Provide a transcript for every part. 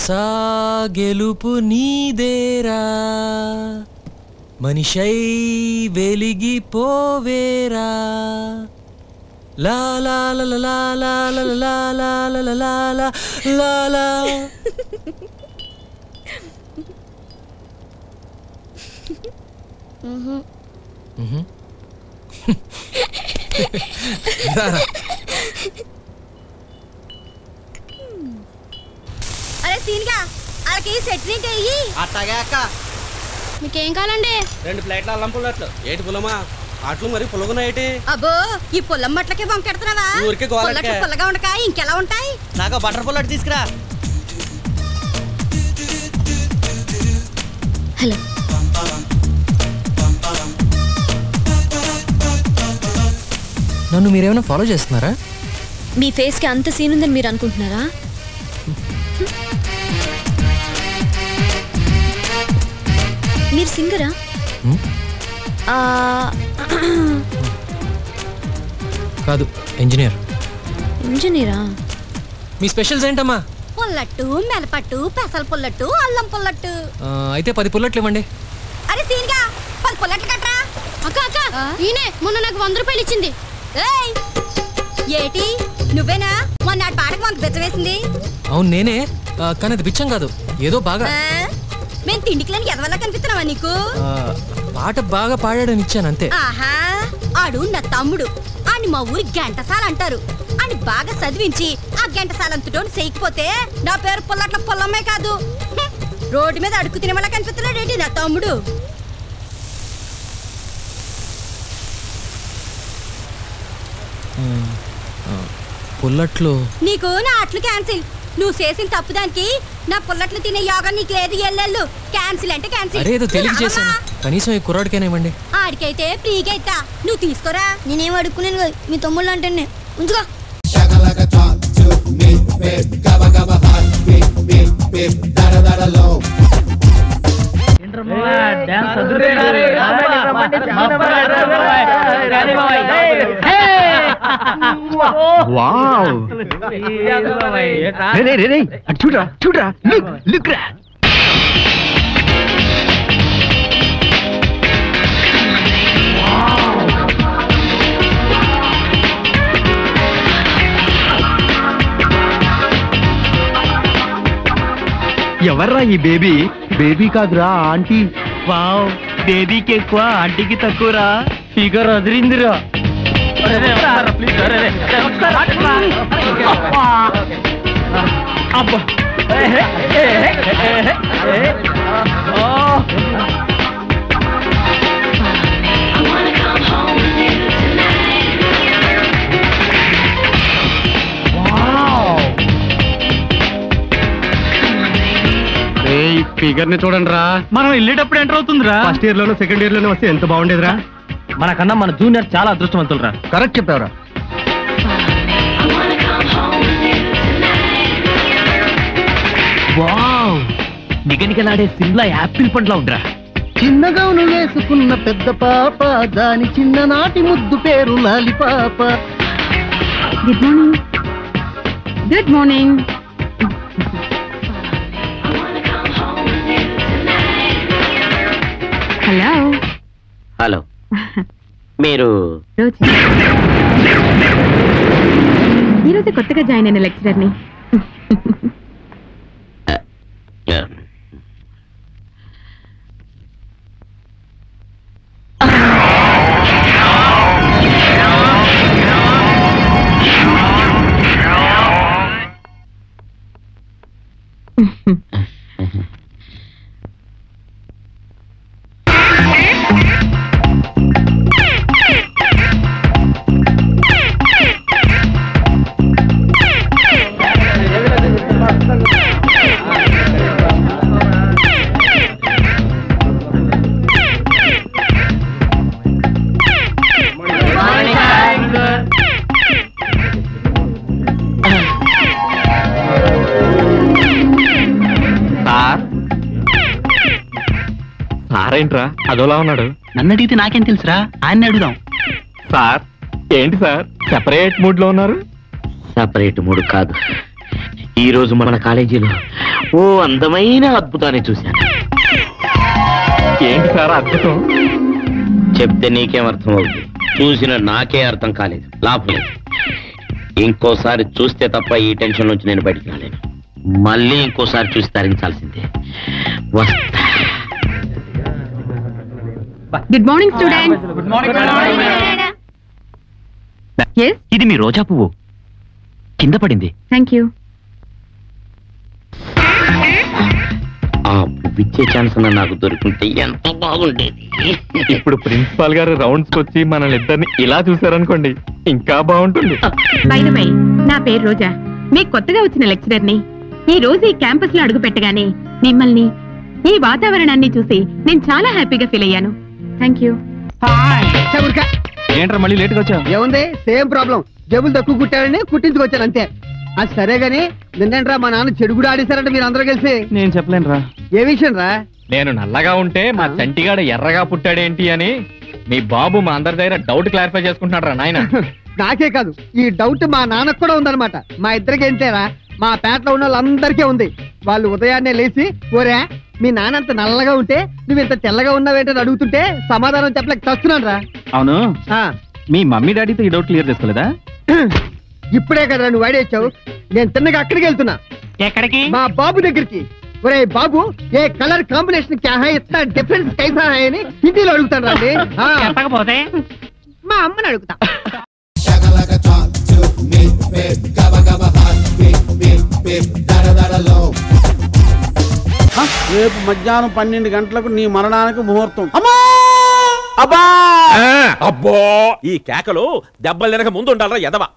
మనసా గెలుపు నీదేరా మనిషై వెలిగిపోవేరా లా లా లా లా లా లా లా లా లా లా లా లా. అరే సీన్గా వాళ్ళకి చట్నీ చెయ్యి. అట్టగా అక్క. మీకేం కావాలండి? 2 ప్లేట్ల అల్లం పుల్లట్లు. ఏటి పుల్లమా? అట్లు మరి పుల్లగున్నాయేటి? అబ్బో ఈ పుల్లం మట్లకే వంకెడుతున్నావా? ఊరికే గోలకే. పుల్లగా ఉండక ఇంకెలా ఉంటాయి? నాకు బటర్ పుల్లట్ తీసుకురా. హలో. నన్ను మీరేమైనా ఫాలో చేస్తున్నారా? మీ ఫేస్ కి అంత సీన్ ఉందని మీరు అనుకుంటున్నారా? మీరు సింగరా? కాదు, ఇంజనీర్. ఇంజనీరా? మీ స్పెషల్స్ ఏంటమ్మా? పుల్లట్టు, మెలపట్టు, పెసల పుల్లట్టు, అల్లం పుల్లట్టు. అయితే 10 పుల్లట్లు ఇవ్వండి. అరే సీన్గా 10 పుల్లట్లు కట్టరా. అక్క అక్క ఈయనే మొన్న నాకు 100 రూపాయలు ఇచ్చింది. ఏటి నువ్వేనా మొన్న పాటకు వంక బెచ్చవేసింది? అవును నేనే, కానీ అది బిచ్చం కాదు, ఏదో బాగా. మేము తిండికిలని ఎదవల్లా కనిపిస్తున్నావా నీకు? పాట బాగా పాడాడని ఇచ్చాను అంతే. ఆహా, ఆడు నా తమ్ముడు. ఆని మా ఊరి గంటసాల అంటారు. అని బాగా చదివించి ఆ గంటసాలంతటో చేయకపోతే నా పేరు పుల్లట్ల పొల్లమ్మే కాదు. రోడ్డు మీద అడుగు తినమలా కనిపిస్తున్నాడు ఏంటి నా తమ్ముడు? పుల్లట్లు నీకు నా అట్లు క్యాన్సిల్. నువ్వు చేసిన తప్పుదానికి నా పుల్లట్లు తినే యోగా నీకు లేదు. ఎల్లెళ్ళు క్యాన్సిల్ అంటే క్యాన్సిల్. అరేదో తెలియక చేశాను, కనీసం ఈ కుర్రాడికైనా ఇవ్వండి. ఆడికైతే ఫ్రీగా ఇస్తా, నువ్వు తీసుకోరా. నేనేం అడుక్కున్నాను కదా, మీ తమ్ముళ్ళు అంటే ఉంచుకో. చూడరా చూడరా, లుక్ రా. ఎవర్రా ఈ బేబీ? బేబీ కాదురా, ఆంటీ. వావ్, బేబీకి ఎక్కువ ఆంటీకి తక్కువరా. ఫిగర్ అదిరిందిరా. అబ్బా ఫిగర్ ని చూడండి రా. మనం వెళ్ళేటప్పుడు ఎంటర్ అవుతుందిరా. ఫస్ట్ ఇయర్ లోనో సెకండ్ ఇయర్ లోనో వస్తే ఎంత బాగుండేదిరా. మనకన్నా మన జూనియర్ చాలా అదృష్టవంతులురా. కరెక్ట్ చెప్పావురా. వావ్, నిగనిగలాడే సిమ్లా యాపిల్ పండ్లా ఉండరా. చిన్నగా వేసుకున్న పెద్ద పాప, దాని చిన్ననాటి ముద్దు పేరు లాలిపాప. Good morning. Good morning. Hello. Hello, మీరు ఈరోజు కొత్తగా జాయిన్ అయిన లెక్చరర్ని. సారేంట్రా అదోలా ఉన్నాడు? నన్ను అడిగితే నాకేం తెలుసురా, ఆయన్ని అడుగుదాం. సార్ ఏంటి సార్ సెపరేట్ మూడ్ లో ఉన్నారు? సెపరేట్ మూడ్ కాదు, ఈ రోజు మన కాలేజీలో ఓ అందమైన అద్భుతాన్ని చూశాను. ఏంటి సార్ అద్భుతం? చెప్తే నీకేం అర్థం అవుతుంది, చూసిన నాకే అర్థం కాలేదు. లాభం లేదు, ఇంకోసారి చూస్తే తప్ప ఈ టెన్షన్ నుంచి నేను బయటికి రాలేను. మళ్ళీ ఇంకోసారి చూసి తరించాల్సిందే. వస్తా. Good morning student. ఎస్, ఇది మీ రోజా పువ్వు, కింద పడింది. Thank you. ఆ పువ్విచ్చే ఛాన్స్ నాకు దొరుకుంటే ఎంత బాగుండేది. ఇప్పుడు ప్రిన్సిపాల్ గారు రౌండ్స్ వచ్చి మనల్ని ఇద్దరిని ఇలా చూసారనుకోండి, ఇంకా బాగుంటుంది. బై ద వే, నా పేరు రోజా, మీకు కొత్తగా వచ్చిన లెక్చరర్ ని. ఈ రోజు ఈ క్యాంపస్ లో అడుగు పెట్టగానే మిమ్మల్ని, ఈ వాతావరణాన్ని చూసి నేను చాలా హ్యాపీగా ఫీల్ అయ్యాను. Thank you. ఏంట్రా మళ్ళీ లేట్గా వచ్చా? ఏముంది, సేమ్ ప్రాబ్లం. జబ్బులు తక్కువ కుట్టారని కుట్టించుకొచ్చాను అంతే. అది సరే గాని నిన్నేంట్రా మా నాన్న చెడు కూడా ఆడేశారంటే మీరు అందరూ కలిసి? నేను చెప్పలేనురా. ఏ విషయం రా? నేను నల్లగా ఉంటే మా చంటిగాడ ఎర్రగా పుట్టాడేంటి అని మీ బాబు మా అందరి దగ్గర డౌట్ క్లారిఫై చేసుకుంటున్నాడు రా నాయన. నాకే కాదు, ఈ డౌట్ మా నాన్నకు కూడా ఉందన్నమాట. మా ఇద్దరికి ఏంటేరా, మా పేటలో ఉన్న వాళ్ళందరికీ ఉంది. వాళ్ళు ఉదయాన్నే లేచి, ఓరే మీ నాన్న అంత నల్లగా ఉంటే నువ్వు ఇంత తెల్లగా ఉన్నావేంటని అడుగుతుంటే సమాధానం చెప్పలేక చస్తున్నాను రా. అవును, మీ మమ్మీ డాడీతో ఈ డౌట్ క్లియర్ చేసుకోలేదా? ఇప్పుడే కదా నువ్వు వాడేచ్చావు. నేను తిన్నగా అక్కడికి వెళ్తున్నా. ఎక్కడికి? మా బాబు దగ్గరికి. ఒరే బాబు, ఏ కలర్ కాంబినేషన్ క్యా హై, ఇतना డిఫరెన్స్ కైసా హై అని హిందీలో అడుగుతాను రండి. చెప్పకపోతే మా అమ్మని అడుగుతా. రేపు మధ్యాహ్నం 12 గంటలకు నీ మరణానికి ముహూర్తం. అబ్బో, ఈ కేకలు దెబ్బలు తినక ముందు ఉండాలరా ఎదవా.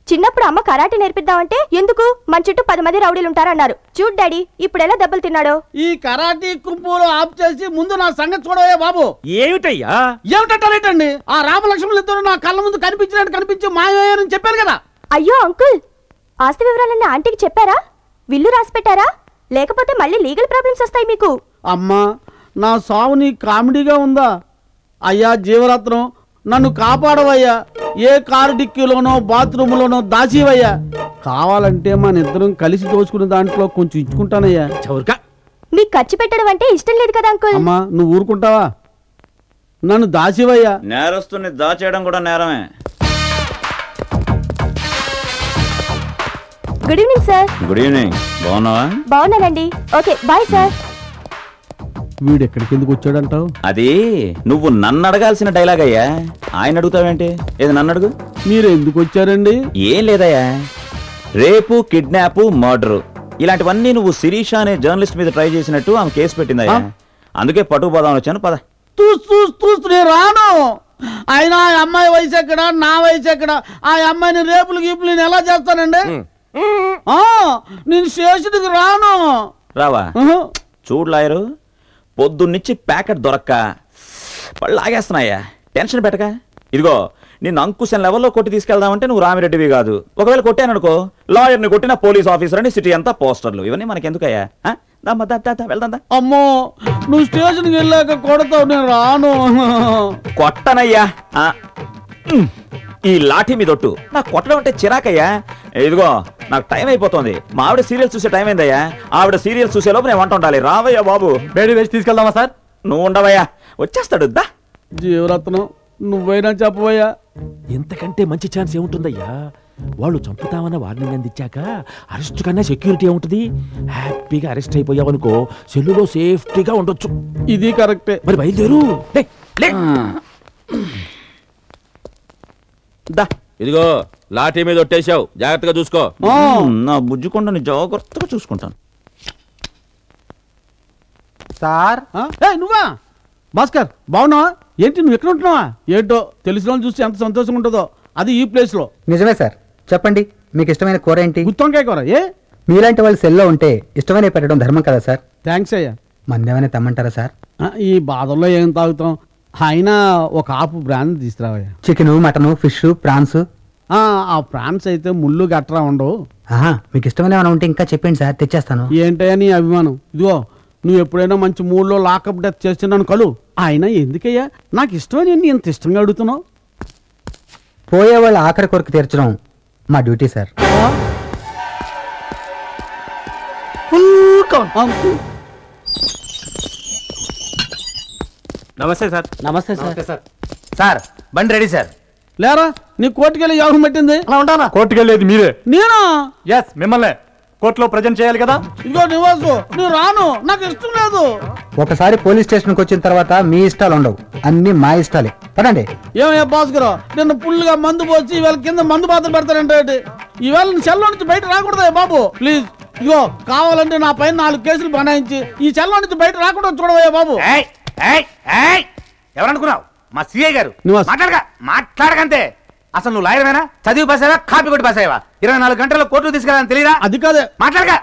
చిన్నప్పుడు అమ్మ కరాటే నేర్పిద్దామంటే ఎందుకు, మన చుట్టూ 10 మంది రౌడీలు ఉంటారన్నారు. చూడు డాడీ ఇప్పుడు ఎలా దెబ్బలు తిన్నాడో. ఈ కరాటీ కుంపులు ఆఫ్ చేసి ముందు నా సంగతి చూడవే బాబు. ఏమిటయ్యా? ఏమిటండి, ఆ రామలక్ష్మణులు ఇద్దరు నా కళ్ళ ముందు కనిపించి మాయమయ్యారని చెప్పారు కదా. అయ్యో అంకుల్, ఆస్తి వివరాలన్నీ ఆంటీకి చెప్పారా? విల్లు రాసి పెట్టారా? లేకపోతే మళ్ళీ లీగల్ ప్రాబ్లమ్స్ వస్తాయి మీకు. అమ్మా, నా సావు నీ కామెడీగా ఉందా? అయ్యా జీవరత్నం, నన్ను కాపాడవయ్యా. ఏ కారు డిక్కీలోనో బాత్రూంలోనో దాచివయ్యా. కావాలంటే మన ఇద్దరం కలిసి దోచుకునే దాంట్లో కొంచెం ఇచ్చుకుంటానయ్యా. చౌర్కా, మీకు ఖర్చు పెట్టడం అంటే ఇష్టం లేదు కదా అంకుల్. అమ్మా నువ్వు ఊరుకుంటావా? నన్ను దాచివయ్యా. నేరస్తుని దాచేయడం కూడా నేరమే. Good evening sir. Good evening. బాగున్నావా? బాగున్నానండి. Okay bye sir. వీడు ఎక్కడికి ఎందుకు వచ్చాడంటావు? అది నువ్వు నన్ను అడగాల్సిన డైలాగ్ అయ్యా. ఆయన అడుగుతావేంటి? ఏది నన్ను అడుగు. మీరు ఎందుకు వచ్చారండి? ఏం లేదయ్యా, రేపు కిడ్నాప్ మర్డర్ ఇలాంటివన్నీ నువ్వు శిరీష అనే జర్నలిస్ట్ మీద ట్రై చేసినట్టు ఆమె కేసు పెట్టిందయ్యా. అందుకే పట్టుకుపోదామని వచ్చాను. పద. చూస్తూ నేను రాను. అయినా ఆ అమ్మాయి వయసు ఎక్కడ, నా వయసు ఎక్కడ? ఆ అమ్మాయిని రేపులు గీపులు నేను ఎలా చేస్తానండి? నేను స్టేషన్కి రాను. రావా? చూడు లాయరు, పొద్దున్నిచ్చి ప్యాకెట్ దొరక్క పళ్ళు ఆగేస్తున్నాయ్యా. టెన్షన్ పెట్టక. ఇదిగో నిన్ను అంకుశం లెవెల్లో కొట్టి తీసుకెళ్దామంటే నువ్వు రామిరెడ్డివి కాదు. ఒకవేళ కొట్టాననుకో, లాయర్ని కొట్టిన పోలీస్ ఆఫీసర్ అని సిటీ అంతా పోస్టర్లు. ఇవన్నీ మనకెందుకయ్యా? వెళ్దా. అమ్మో, నువ్వు స్టేషన్కి వెళ్ళాక కొడతావు, నేను రాను. కొట్టనయ్యా. ఈ లాఠీ మీదొట్టు. నాకు కొట్టడం అంటే చిరాకయ్యా. ఇదిగో నాకు టైం అయిపోతుంది. మా ఆవిడ సీరియల్స్ చూసే టైం అయిందయ్యా. ఆవిడ సీరియల్స్ చూసేలోపు నేను వంట ఉండాలి. రావయ్యా బాబు. వేడి వేసి తీసుకెళ్దామా సార్? నువ్వు ఉండవయ్యా, వచ్చేస్తాడు. దా జీవరత్నం, నువ్వైనా చెప్పవయ్యా. ఇంతకంటే మంచి ఛాన్స్ ఏముంటుందయ్యా? వాళ్ళు చంపుతామన్న వార్నింగ్ అందించాక అరెస్ట్ కన్నా సెక్యూరిటీ ఏముంటుంది? హ్యాపీగా అరెస్ట్ అయిపోయావనుకో, సెల్లులో సేఫ్టీగా ఉండొచ్చు. ఇది కరెక్టే. మరి బయలుదేరు. దా. ఇదిగో లాఠీ మీద ఒట్టేశావు, జాగ్రత్తగా చూసుకో. నా బుజ్జుకొండని జాగ్రత్తగా చూసుకుంటాను. సార్ నువ్వా భాస్కర్, బాగున్నావా? ఏంటి నువ్వు ఎక్కడ ఉంటున్నావా? ఏంటో తెలిసిన వాళ్ళు చూస్తే ఎంత సంతోషంగా ఉంటుందో, అది ఈ ప్లేస్ లో. నిజమే సార్. చెప్పండి, మీకు ఇష్టమైన కూర ఏంటి? గుత్తొంకాయ కూర. ఏ మీలాంటి వాళ్ళు సెల్లో ఉంటే ఇష్టమైన పెట్టడం ధర్మం కదా సార్. థ్యాంక్స్ అయ్యా. మందేమైనా తెమ్మంటారా సార్? ఈ బాధల్లో ఏం తాగుతాం? అయినా ఒక ఆపు బ్రాండ్ తీసుకురావయ్యా. Chicken, mutton, fish, prawns. ఆ ప్రాన్స్ అయితే ముళ్ళు గట్రా ఉండవు. మీకు ఇష్టమైన ఏమైనా ఉంటే ఇంకా చెప్పండి సార్, తెచ్చేస్తాను. ఏంటయ్యా నీ అభిమానం? ఇదిగో నువ్వు ఎప్పుడైనా మంచి మూడ్లో లాకప్ డెత్ చేస్తున్నాను కలు. అయినా ఎందుకయ్యా నాకు ఇష్టమని ఇంత ఇష్టంగా అడుగుతున్నావు? పోయే వాళ్ళ ఆఖరి కొరకు తీర్చడం మా డ్యూటీ సార్. నమస్తే సార్. నమస్తే సార్. సార్ బండి రెడీ సార్. లేరా నీ కోర్టుకెళ్ళి యోగం పెట్టింది. అలా ఉంటానా? కోర్టుకెళ్ళేది మీరే. నేను ఎస్ మిమ్మల్ని కోర్టులో ప్రజెంట్ చేయాలి కదా. ఇదిగో నివాసు నువ్వు రాను, నాకు ఇష్టం లేదు. ఒకసారి పోలీస్ స్టేషన్కి వచ్చిన తర్వాత మీ ఇష్టాలు ఉండవు, అన్ని మా ఇష్టాలే. పదండి. ఏమయ్యా భాస్కర్, నిన్న పుల్లుగా మందు పోసి ఇవాళ కింద మందు పాత్ర పెడతారంటే ఈవేళ సెల్లో నుంచి బయట రాకూడదా బాబు? ప్లీజ్ ఇగో కావాలంటే నా పైన 4 కేసులు బనాయించి ఈ సెల్లో నుంచి బయట రాకుండా చూడవయ్యా బాబు. ఎవరనుకున్నావు? మా సిఐ గారు. నివాస్. మాట్లాడకంతే. అసలు నువ్వు లాయర్వేనా? చదివి పాస్ అయ్యా, కాపీ కొట్టి పాస్ అయ్యా? 24 గంటల్లో కోర్టుకు తీసుకెళ్ళాలని తెలియదా? అది కాదే. మాట్లాడగా.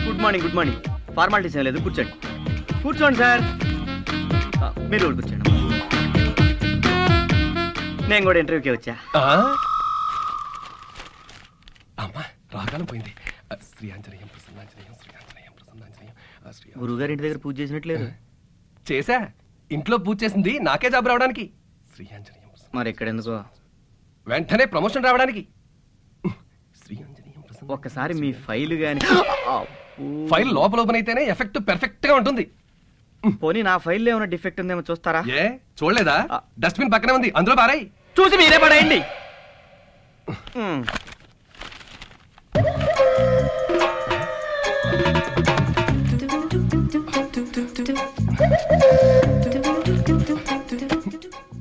Good morning. ఫార్మాలిటీస్ ఏం లేదు, కూర్చోండి సార్. మీరు కూడా కూర్చోండి. నేను కూడా ఇంటర్వ్యూకి వచ్చా. గురువుగారి ఇంటి దగ్గర పూజ చేసినట్లేదు. చేసా. ఇంట్లో పూజ చేసింది నాకే జాబ్ రావడానికి. మరి ఇక్కడ ఎందుకో? వెంటనే ప్రమోషన్ రావడానికి. ఒక్కసారి మీ ఫైల్ గాని. ఫైల్ లోపల ఓపెన్ అయితేనే ఎఫెక్ట్ పెర్ఫెక్ట్ గా ఉంటుంది. పోనీ నా ఫైల్ ఏమైనా డిఫెక్ట్ ఉందేమో చూస్తారా? ఏ చూడలేదా? డస్ట్బిన్ పక్కనే ఉంది, అందులో పారాయి. చూసి మీరే పడేయండి.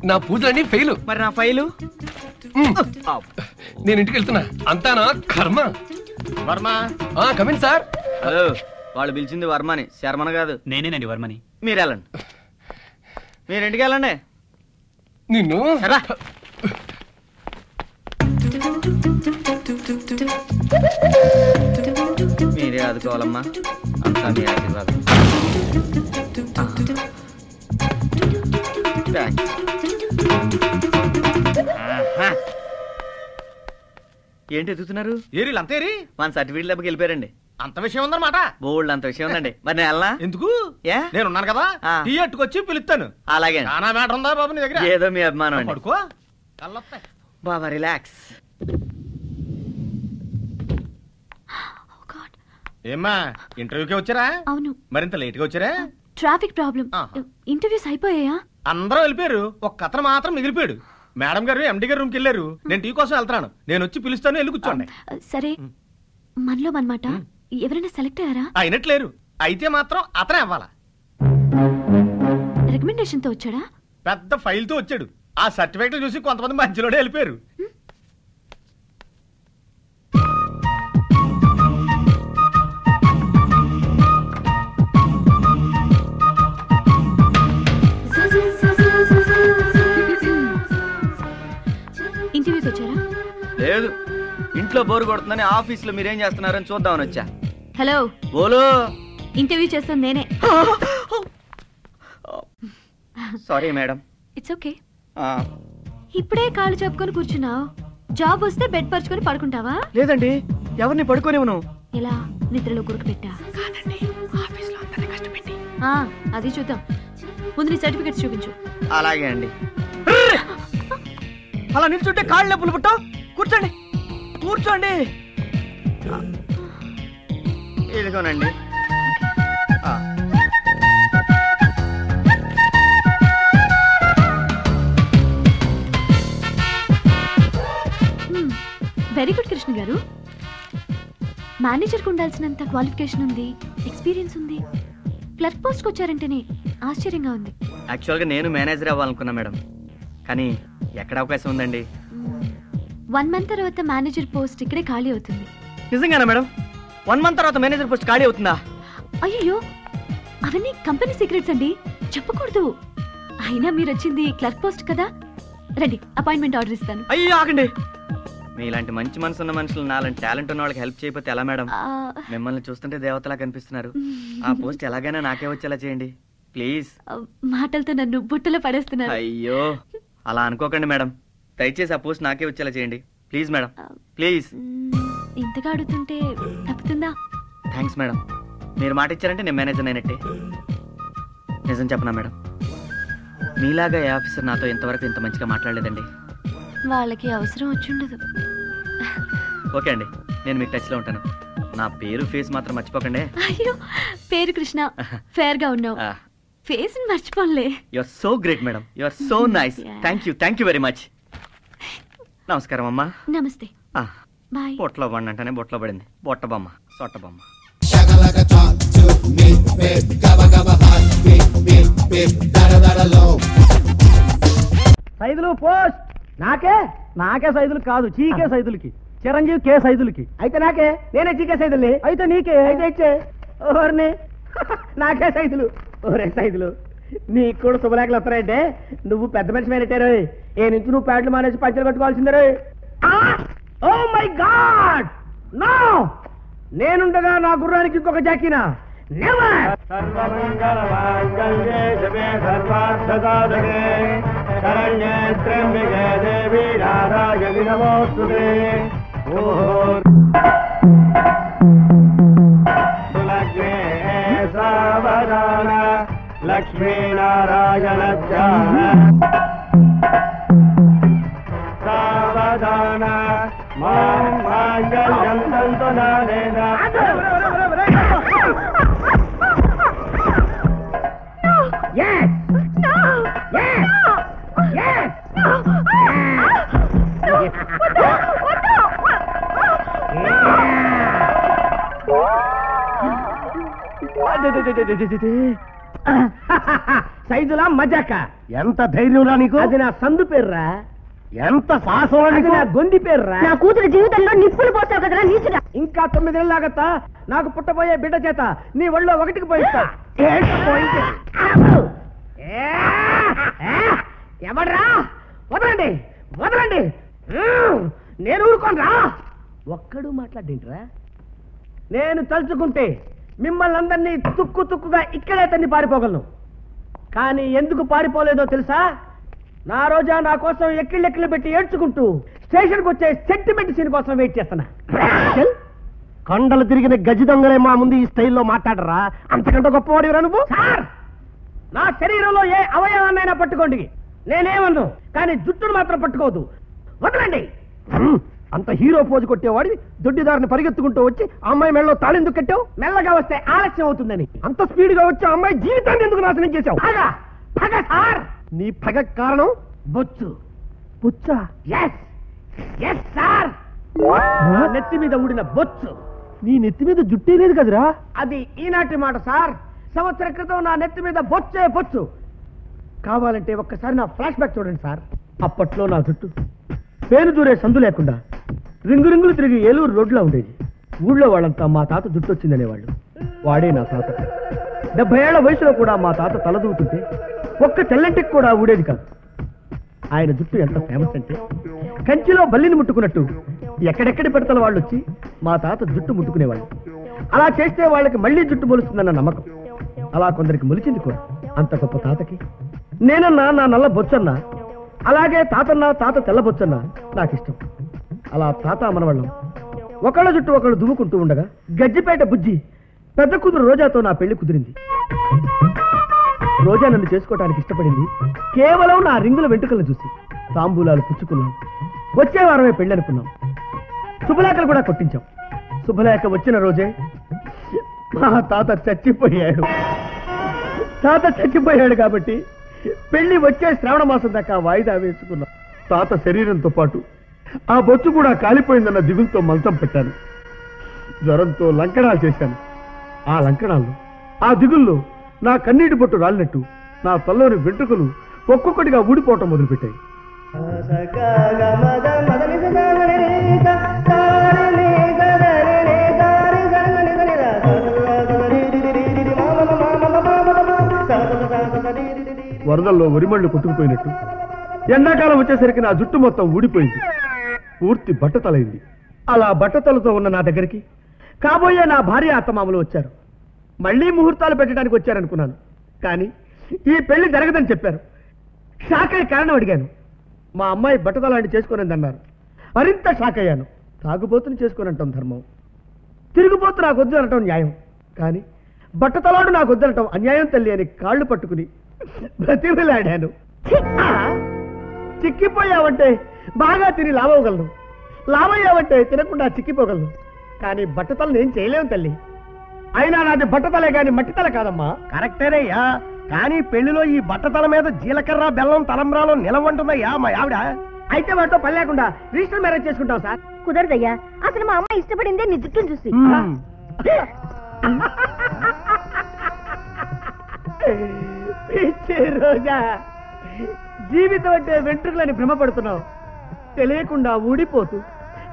నా పూజలన్నీ ఫెయిల్. మరి నా ఫైలు? నేను ఇంటికి వెళ్తున్నా. అంతా నా కర్మ. వర్మ. Come in sir. హలో, వాళ్ళు పిలిచింది వర్మని, శర్మని కాదు. నేనేనండి వర్మని. మీరు వెళ్ళండి. మీరు ఇంటికి వెళ్ళండి. నిన్ను మీరే ఆదుకోవాలమ్మా, అంతా మీ ఆశీర్వాదం. ఏంటి ఎదుగుతున్నారు? అంతేరి మన సర్టిఫికేట్ దెబ్బకి వెళ్ళిపోయారండి. అంత విషయం ఉందన్నమాట. బోల్డ్ అంత విషయం ఉందండి. మరి నేను వెళ్ళనా? ఎందుకు? నేనున్నాను కదా, టీ అట్టుకొచ్చి పిలుస్తాను. అలాగే. చాలా మ్యాటర్ ఉందా బాబు నీ దగ్గర? ఏదో మీ అభిమానం. పడుకో బాబా, రిలాక్స్. ఏమ్మా ఇంటర్వ్యూకి వచ్చారా? అవును. మరింత లేట్ గా వచ్చారా? Traffic problem. ఇంటర్వ్యూస్ అయిపోయాయా? అందరూ వెళ్ళిపోయారు, ఒక్క అతను మాత్రం మిగిలిపోయాడు. మేడం గారు ఎండి గారు రూమ్కి వెళ్ళారు. నేను టీ కోసం వెళ్తాను. నేను వచ్చి పిలుస్తాను, వెళ్ళి కూర్చోండి. సరే, మనలో మనమాట ఎవరైనా సెలెక్ట్ అయ్యారా? అయినట్లేరు. అయితే మాత్రం అతనే అవ్వాలా. రికమెండేషన్ తో వచ్చాడా? పెద్ద ఫైల్ తో వచ్చాడు. ఆ సర్టిఫికేట్ చూసి కొంతమంది మధ్యలోనే వెళ్ళిపోయారు. ఇంటర్వ్యూకి వచ్చారా? లేదు, ఇంట్లో బోరు కొడుతుందని ఆఫీస్ లో మీరేం చేస్తున్నారని చూద్దామని వచ్చా. హలో, బోలు. ఇంటర్వ్యూ చేస్తుంది నేనే. Sorry madam. It's okay. ఇప్పుడే కాళ్ళు చెప్పుకొని కూర్చున్నావు. జాబ్ వస్తే బెడ్ పరుచుకొని పడుకుంటావా? లేదండి, ఎవరిని పడుకోనివ్వను. ఎలా? నిద్రలో గురుకు పెట్టా? అది చూద్దాం. ముందు నీ సర్టిఫికెట్స్ చూపించు. అలాగే అండి. అలా నిల్చుంటే కాళ్ళు నొప్పులు పుట్టా. కూర్చోండి, కూర్చోండి. ఇదిగోనండి. వెరీ గుడ్ కృష్ణ గారు. మేనేజర్కి ఉండాల్సినంత క్వాలిఫికేషన్ ఉంది, ఎక్స్పీరియన్స్ ఉంది. క్లర్క్ పోస్ట్కి వచ్చారంటేనే ఆశ్చర్యంగా ఉంది. యాక్చువల్గా నేను మేనేజర్ అవ్వాలనుకున్నా మేడం, కానీ ఎక్కడ అవకాశం ఉందండి? 1 month తర్వాత మేనేజర్ పోస్ట్ ఇక్కడే ఖాళీ అవుతుంది. నిజంగానా మేడం? 1 month తర్వాత మేనేజర్ పోస్ట్ ఖాళీ అవుతుందా? అయ్యో, అవన్నీ కంపెనీ సీక్రెట్స్ అండి, చెప్పకూడదు. అయినా మీరు వచ్చింది క్లర్క్ పోస్ట్ కదా. రండి, అపాయింట్మెంట్ ఆర్డర్ ఇస్తాను. అయ్యో ఆగండి. మీలాంటి మంచి మనసు ఉన్న మనుషులు, నాలాంటి టాలెంట్ ఉన్న వాళ్ళకి హెల్ప్ చేయకపోతే ఎలా మేడం? మిమ్మల్ని చూస్తుంటే దేవతలా కనిపిస్తున్నారు. ఆ పోస్ట్ ఎలాగైనా నాకే వచ్చేలా చేయండి ప్లీజ్. మాటలతో నన్ను బుట్టలో పడేస్తున్నారు. అయ్యో, అలా అనుకోకండి మేడం. దయచేసి ఆ పోస్ట్ నాకే వచ్చేలా చేయండి ప్లీజ్ మేడం, ప్లీజ్. ఇంతగా అడుగుతుంటే తప్పుతుందా? థ్యాంక్స్ మేడం, మీరు మాట ఇచ్చారంటే నేను మేనేజర్ అయినట్టే. నిజం చెప్పనా మేడం, మీలాగా ఏ ఆఫీసర్ నాతో ఇంతవరకు ఇంత మంచిగా మాట్లాడలేదండి. వాళ్ళకి అవసరం వచ్చుండదు. ఓకే అండి, నేను మీకు టచ్లో ఉంటాను. నా పేరు ఫేస్ మాత్రం మర్చిపోకండి. అయ్యో, పేరు కృష్ణ, ఫేర్ గా ఉన్నావు. ఫేస్ మర్చిపోలే. You are so great madam, you are so nice. Thank you very much. నమస్కారం అమ్మా. నమస్తే. బాయ్. బొట్లో బండి అంటేనే బొట్లో పడింది. బొట్ట బొమ్మ, సొట్ట బొమ్మ. సైదులు పోస్ట్. నాకే సైదులు కాదు, చీకే సైదులకి. చిరంజీవి కే సైదులకి. అయితే నాకే, నేనే చీకే సైదుల్ని. అయితే నీకే. అయితే ఇచ్చే. ఓర్ని నాకే సైదులు. ఓరే సైదులు, నీకు కూడా శుభలేఖలు వస్తారంటే నువ్వు పెద్ద మనిషి అయినట్టారు. ఏ నుంచి నువ్వు ప్యాంట్లు మానేసి పంచలు కట్టుకోవాల్సిందే. Oh my god, no! నేనుండగా నా గుర్రానికి ఇంకొక జాకీనా? నెవర్! సర్వమంగళ మాంగళ్యే శివే సర్వార్థసాధకే శరణ్యే త్ర్యంబకే దేవి నారాయణి నమోస్తుతే. సులగ్నే సావధాన లక్ష్మీనారాయణ ధ్యాన సావధాన మాం మాంగళ్యం తంతు నానేన. Yes! No! Yes! No! Yes! No! No! సైదులా మజాక. ఎంత ధైర్యంరా నీకు? అది నా సందు పేర్రా. ఎంత సాహసం? అది నా గొంది పేర్రా. నా కూతురు జీవితంలో నిప్పులు పోసావు కదరా నీచుడా. ఇంకా 9 నెలలాగత్తా నాకు పుట్టబోయే బిడ్డ చేత నీ ఒళ్ళో 1కి పోయిస్తా. ఎవడ్రా? వదలండి, వదలండి. నేను ఊరుకోనరా. ఒక్కడు మాట్లాడేంట్రా? నేను తలుచుకుంటే మిమ్మల్ని అందరినీ తుక్కు తుక్కుగా ఇక్కడే తన్ని పారిపోగలను. కానీ ఎందుకు పారిపోలేదో తెలుసా? నా రోజా నా కోసం ఎక్కిళ్ళెక్కిళ్ళు పెట్టి ఏడ్చుకుంటూ స్టేషన్కి వచ్చే సెంటిమెంట్ సీన్ కోసం వెయిట్ చేస్తున్నా. కొండలు తిరిగిన గజి దొంగలే మా ముందు ఈ స్టైల్లో మాట్లాడరా. అంతకంటే గొప్పవాడివరా నువ్వు? సార్, నా శరీరంలో ఏ అవయవాన్నైనా పట్టుకోండి, నేనేమన్ను. కానీ జుట్టును మాత్రం పట్టుకోవద్దు. వదలండి. అంత హీరో పోజు కొట్టేవాడివి దొడ్డిదారిని పరిగెత్తుకుంటూ వచ్చి అమ్మాయి మెడలో తాళెందుకు కట్టావు? మెల్లగా వస్తే ఆలస్యం అవుతుందని. అంత స్పీడ్ గా వచ్చి అమ్మాయి జీవితాన్ని ఎందుకు నాశనం చేశావు? పగ సార్. నీ పగ కారణం బొచ్చు. బొచ్చా? Yes yes sir. నా నెత్తి మీద ఊడిన బొచ్చు. నీ నెత్తి మీద జుట్టే లేదు కదరా. అది ఈనాటి మాట సార్. సంవత్సరం క్రితం నా నెత్తి మీద బొచ్చే బొచ్చు. కావాలంటే ఒక్కసారి నా ఫ్లాష్ బ్యాక్ చూడండి సార్. అప్పట్లో నా జుట్టు పేరు దూరే సందు లేకుండా రింగు రింగులు తిరిగి ఏలూరు రోడ్లో ఉండేది. ఊళ్ళో వాళ్ళంతా మా తాత జుట్టు వచ్చిందనేవాళ్ళు. వాడే నా తాత. 70 ఏళ్ల వయసులో కూడా మా తాత తలదూతుంటే ఒక్క తెల్లంటికి కూడా ఊడేది కాదు. ఆయన జుట్టు ఎంత ఫేమస్ అంటే కంచిలో బల్లిని ముట్టుకున్నట్టు ఎక్కడెక్కడి పెడతల వాళ్ళు వచ్చి మా తాత జుట్టు ముట్టుకునేవాళ్ళు. అలా చేస్తే వాళ్ళకి మళ్ళీ జుట్టు మొలుస్తుందన్న నమ్మకం. అలా కొందరికి మొలిచింది కూడా. అంత గొప్ప తాతకి నేనన్నా నా నల్ల బొచ్చన్నా, అలాగే తాతన్నా తాత తెల్ల బొచ్చన్నా నాకిష్టం. అలా తాత మనవాళ్ళం ఒకళ్ళ జుట్టు ఒకళ్ళు దువ్వుకుంటూ ఉండగా గజ్జిపేట బుజ్జి పెద్ద కూతురు రోజాతో నా పెళ్లి కుదిరింది. రోజా నన్ను చేసుకోవడానికి ఇష్టపడింది కేవలం నా రింగుల వెంట్రుకలను చూసి. తాంబూలాలు పుచ్చుకున్నాం. వచ్చే వారమే పెళ్లి అనుకున్నాం. శుభలేఖలు కూడా కొట్టించాం. శుభలేఖ వచ్చిన రోజే మా తాత చచ్చిపోయాడు. తాత చచ్చిపోయాడు కాబట్టి పెళ్లి వచ్చే శ్రావణ మాసం దాకా వాయిదా వేసుకున్నాం. తాత శరీరంతో పాటు ఆ బొచ్చు కూడా కాలిపోయిందన్న దిగులతో మంచం పెట్టాను. జ్వరంతో లంకణాలు చేశాను. ఆ లంకణాల్లో ఆ దిగుల్లో నా కన్నీటి బొట్టు రాలినట్టు నా తల్లోని వెంట్రుకలు ఒక్కొక్కటిగా ఊడిపోవటం మొదలుపెట్టాయి. వరదల్లో వరిమళ్ళు కొట్టుకుపోయినట్టు ఎండాకాలం వచ్చేసరికి నా జుట్టు మొత్తం ఊడిపోయింది. పూర్తి బట్టతలైంది. అలా బట్టతలతో ఉన్న నా దగ్గరికి కాబోయే నా భార్య అత్తమామలు వచ్చారు. మళ్లీ ముహూర్తాలు పెట్టడానికి వచ్చారనుకున్నాను. కానీ ఈ పెళ్లి జరగదని చెప్పారు. షాక్ అయ్యే కారణం అడిగాను. మా అమ్మాయి బట్టతలాంటి చేసుకోనని అన్నారు. మరింత షాక్ అయ్యాను. తాగుబోతుని చేసుకునంటాం ధర్మం, తిరుగుబోతు నాకు వద్దు అనటం న్యాయం, కానీ బట్టతలాడు నాకు వద్దనటం అన్యాయం తల్లి అని కాళ్ళు పట్టుకుని బ్రతిమలాడాను. చిక్కిపోయావంటే బాగా తిని లావగలను, లావయ్యావంటే తినకుండా చిక్కిపోగలను, కానీ బట్టతలను ఏం చేయలేము తల్లి. అయినా నాది బట్టతలే గాని మట్టితల కాదమ్మా. కరెక్టేనయ్యా, కానీ పెళ్లిలో ఈ బట్టతల మీద జీలకర్ర బెల్లం తలంబ్రాలు నిలవంటుందయ్యా మా ఆవిడ. అయితే వాటితో పని లేకుండా రిజిస్టర్ మ్యారేజ్ చేసుకుంటాం సార్. కుదరదయ్యా, అసలు మా అమ్మ ఇష్టపడిందే నీ జుట్టును చూసి. రోజా, జీవితం అంటే వెంట్రుకలని భ్రమపడుతున్నావు. తెలియకుండా ఊడిపోతూ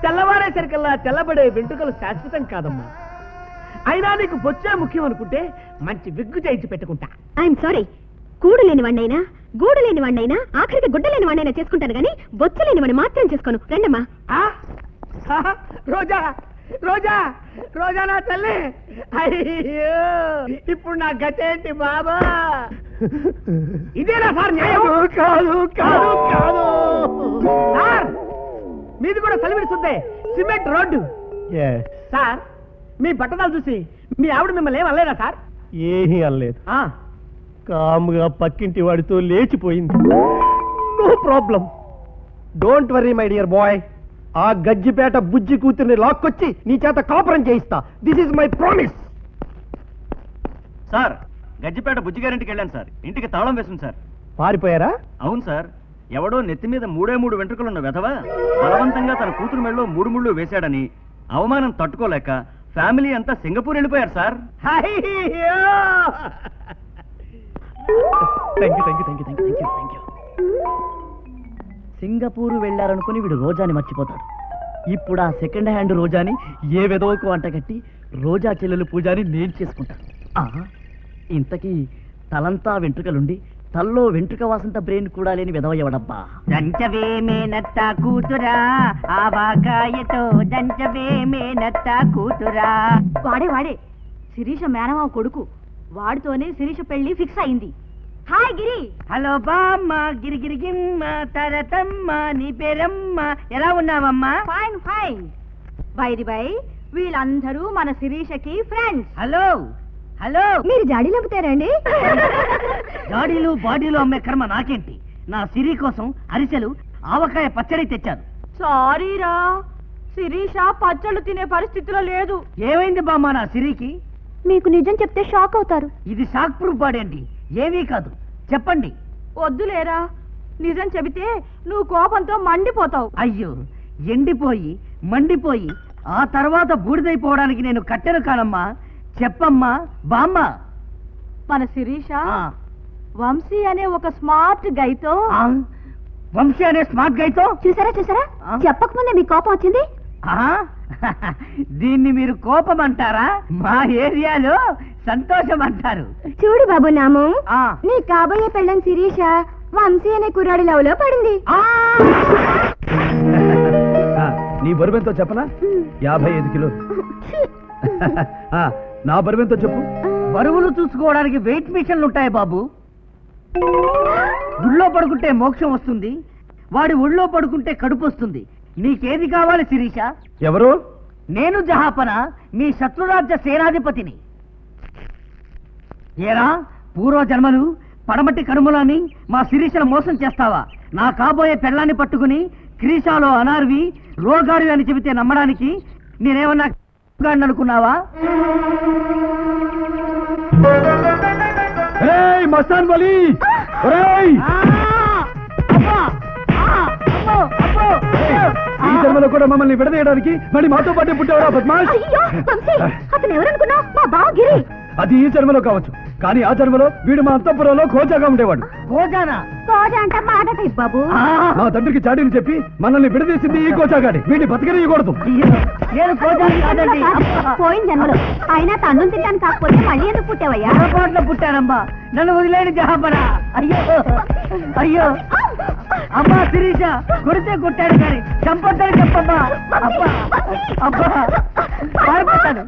తెల్లవారేసరికల్లా తెల్లబడే వెంట్రుకలు శాశ్వతం కాదమ్మా. అయినా నీకు బొచ్చే ముఖ్యం అనుకుంటే మంచి విగ్గు చేయించి పెట్టుకుంటా. ఐఎమ్ సారీ, కూడు లేని వాడినైనా గూడు లేని వాడినైనా ఆఖరికి గుడ్డ లేని వాడినైనా చేసుకుంటాను కానీ బొచ్చు లేని వాడిని మాత్రం చేసుకోను. రండమ్మా. రోజా, రోజా, రోజా నా తల్లి, అయ్యో ఇప్పుడు నా గతేంటి బాబా? ఇదేనా సార్ న్యాయం? కాదు కాదు కాదు సార్, మీది కూడా సెలవిస్తుందే సిమెంట్ రోడ్డు. సార్, మీ బట్టదాలు చూసి మీ ఆవిడ మిమ్మల్ని ఏం అనలేదా సార్? ఏమీ అనలేదు. కాముగా పక్కింటి వాడితో లేచిపోయింది. No problem, don't worry my dear boy. ఆ గజ్జిపేట బుజ్జి కూతుర్ని లాక్కొచ్చి నీ చేత కాపురం చేయిస్తా. This is my promise. Sir, Gajjipeta Bujji గారింటికి వెళ్ళాను సార్. ఇంటికి తాళం వేసింది సార్. పారిపోయారా? అవును సార్. ఎవడో నెత్తి మీద 3 వెంట్రుకలున్న వెధవ బలవంతంగా తన కూతురు మెడలో 3 ముళ్ళు వేశాడని అవమానం తట్టుకోలేక ఫ్యామిలీ అంతా సింగపూర్ వెళ్ళిపోయారు సార్. సింగపూర్ వెళ్ళారనుకుని వీడు రోజాని మర్చిపోతాడు. ఇప్పుడు ఆ సెకండ్ హ్యాండ్ రోజాని ఏ వెదవకు అంటగట్టి రోజా చెల్లెలు పూజాని నేను చేసుకుంటాను. ఇంతకీ తలంతా వెంట్రుకలుండి తల్లో వెంట్రుక వాసంత బ్రెయిన్ కూడా లేని వెదవయ్యవడబ్బా. దంచవే మేనత్త కూతురా, ఆ వాకాయతో దంచవే మేనత్త కూతురా. వాడే శిరీష మేనమావ కొడుకు. వాడితోనే శిరీష పెళ్లి ఫిక్స్ అయింది. హాయ్ గిరి. హలో బామ్మ, గిరిగిరిగిమ్మ తరతమ్మ, నీ పేరమ్మ, ఎలా ఉన్నావమ్మా? Fine fine. బై వీళ్ళందరూ మన శిరీషకి ఫ్రెండ్స్. హలో హలో, మీరు జాడీలు అమ్ముతారండి? జాడీలు బాడీలు అమ్మే కర్మ నాకేంటి? నా సిరి కోసం అరిసెలు ఆవకాయ పచ్చడి తెచ్చాను. సారీరా, శిరీష పచ్చళ్ళు తినే పరిస్థితిలో లేదు. ఏమైంది బామ్మ నా సిరికి? మీకు నిజం చెప్తే షాక్ అవుతారు. ఇది షాక్ ప్రూఫ్ బాడీ అండి, ఏమీ కాదు, చెప్పండి. వద్దులేరా, నిజం చెబితే నువ్వు కోపంతో మండిపోతావు. అయ్యో, ఎండిపోయి మండిపోయి ఆ తర్వాత బూడిదైపోవడానికి నేను కట్టెను కానమ్మా. చెప్పమ్మా బామ్మ. మన శిరీష వంశీ అనే ఒక స్మార్ట్ గైతో. వంశీ అనే స్మార్ట్ గైతో? చూసారా చెప్పకముందే మీ కోపం వచ్చింది. దీన్ని మీరు కోపం అంటారా? మా ఏరియాలో సంతోషం అంటారు. చూడు బాబు నాము, నీ కాబోయే పెళ్ళం శిరీష వంశీ అనే కుర్రాడి లవ్ లో పడింది. నీ బరువెంతో చెప్పనా? 55 కిలోలు. నా బరువెంతో చెప్పు. బరువులు చూసుకోవడానికి వెయిట్ మిషన్లు ఉంటాయి బాబు. గుళ్ళో పడుకుంటే మోక్షం వస్తుంది, వాడి ఒళ్ళో పడుకుంటే కడుపు వస్తుంది. నీకేది కావాలి శిరీష? ఎవరు? నేను జహాపన, మీ శత్రురాజ్య సేనాధిపతిని. ఏరా పూర్వ జన్మలు పడమటి కనుమలని మా శిరీషను మోసం చేస్తావా? నా కాబోయే పెళ్ళాన్ని పట్టుకుని క్రీషాలో అనార్వి రోగారు అని చెబితే నమ్మడానికి నేనేమన్నా అనుకున్నావా? మస్తాన్ బలి, ఈ జన్మలో కూడా మమ్మల్ని విడదీయడానికి మళ్ళీ మాతో పాటే పుట్టావరా బద్మాష్? అతను ఎవరనుకున్నావు? మా బావ గిరి. అది ఈ జన్మలో కావచ్చు, కానీ ఆ జన్మలో వీడు మా అంతఃపురంలో ఖోజాగా ఉండేవాడు. ఖోజానా? ఖోజా అంటే మాట బాబు. మా తండ్రికి చాడీని చెప్పి మనల్ని విడదీసింది ఈ ఖోజాగాడి. వీడిని బతకనియకూడదు. పోయిన జన్మలో అయినా తండ్రిని తింటాను, కాకపోతే మళ్ళీ ఎందుకు పుట్టావయ్యా? పొరపాటులో పుట్టానమ్మా, నన్ను వదిలేని జహాపన. అయ్యో అయ్యో, అమ్మా శిరీష, కొడితే కొట్టాడు కానీ చంపొద్దని చెప్పమ్మా. అబ్బా అబ్బా, పారిపోతాను.